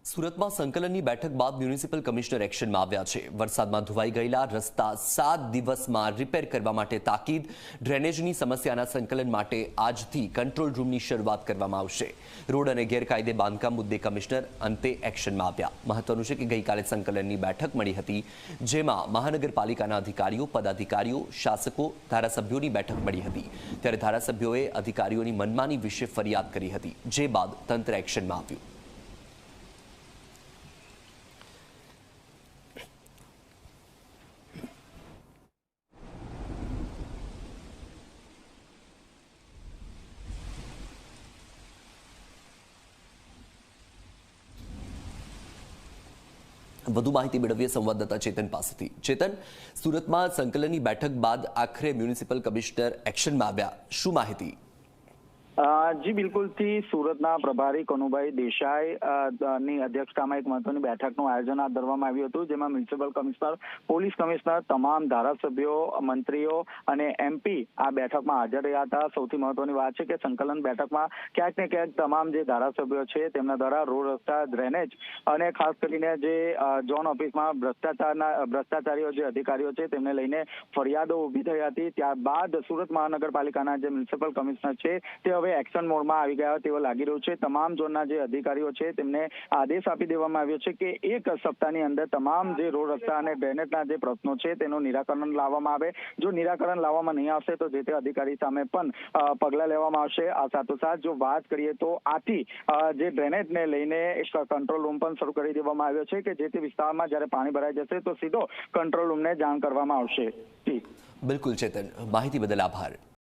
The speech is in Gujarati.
સુરતમાં સંકલનની બેઠક બાદ મ્યુનિસિપલ કમિશનર એક્શનમાં આવ્યા છે। વરસાદમાં ધોવાઈ ગયેલા રસ્તા 7 દિવસમાં રિપેર કરવા માટે તાકીદ। ડ્રેનેજની સમસ્યાના સંકલન માટે આજથી કંટ્રોલ રૂમની શરૂઆત કરવામાં આવશે। રોડ અને ગેરકાયદે બાંધકામ મુદ્દે કમિશનર અંતે એક્શનમાં આવ્યા। મહત્વનું છે કે ગઈકાલે સંકલનની બેઠક મળી હતી, જેમાં મહાનગરપાલિકાના અધિકારીઓ, પદાધિકારીઓ, શાસકો, ધારાસભ્યોની બેઠક મળી હતી। ત્યારે ધારાસભ્યોએ અધિકારીઓની મનમાની વિશે ફરિયાદ કરી હતી, જે બાદ તંત્ર એક્શનમાં આવ્યું। વધુ માહિતી મેળવીએ સંવાદદાતા ચેતન પાસેથી। ચેતન, સુરતમાં સંકલનની બેઠક બાદ આખરે મ્યુનિસિપલ કમિશનર એક્શનમાં આવ્યા, શું માહિતી? જી બિલકુલ થી સુરતના પ્રભારી કનુભાઈ દેસાઈ ની અધ્યક્ષતામાં એક મહત્વની બેઠકનું આયોજન હાથ ધરવામાં આવ્યું હતું, જેમાં મ્યુનિસિપલ કમિશનર, પોલીસ કમિશનર, તમામ ધારાસભ્યો, મંત્રીઓ અને એમપી આ બેઠકમાં હાજર રહ્યા હતા। સૌથી મહત્વની વાત છે કે સંકલન બેઠકમાં ક્યાંક ને ક્યાંક તમામ જે ધારાસભ્યો છે તેમના દ્વારા રોડ રસ્તા, ડ્રેનેજ અને ખાસ કરીને જે ઝોન ઓફિસમાં ભ્રષ્ટાચારીઓ જે અધિકારીઓ છે તેમને લઈને ફરિયાદો ઉભી થઈ હતી। ત્યારબાદ સુરત મહાનગરપાલિકાના જે મ્યુનિસિપલ કમિશનર છે તે હવે એક્શન મોડમાં આવી ગયા તેવું લાગી રહ્યું છે। તમામ ઝોનના જે અધિકારીઓ છે તેમને આદેશ આપી દેવામાં આવ્યો છે કે એક સપ્તાહની અંદર તમામ જે રોડ રસ્તા અને ડ્રેનેજના જે પ્રશ્નો છે તેનું નિરાકરણ લાવવામાં આવે। જો નિરાકરણ લાવવામાં નહીં આવશે તો જે તે અધિકારી સામે પણ પગલાં લેવામાં આવશે। આ સાથોસાથ જો વાત કરીએ તો આથી જે ડ્રેનેજને લઈને એક કંટ્રોલ રૂમ પણ શરૂ કરી દેવામાં આવ્યો છે કે જે તે વિસ્તારમાં જ્યારે પાણી ભરાઈ જશે તો સીધો કંટ્રોલ રૂમને જાણ કરવામાં આવશે। બિલકુલ ચેતન, માહિતી બદલ આભાર।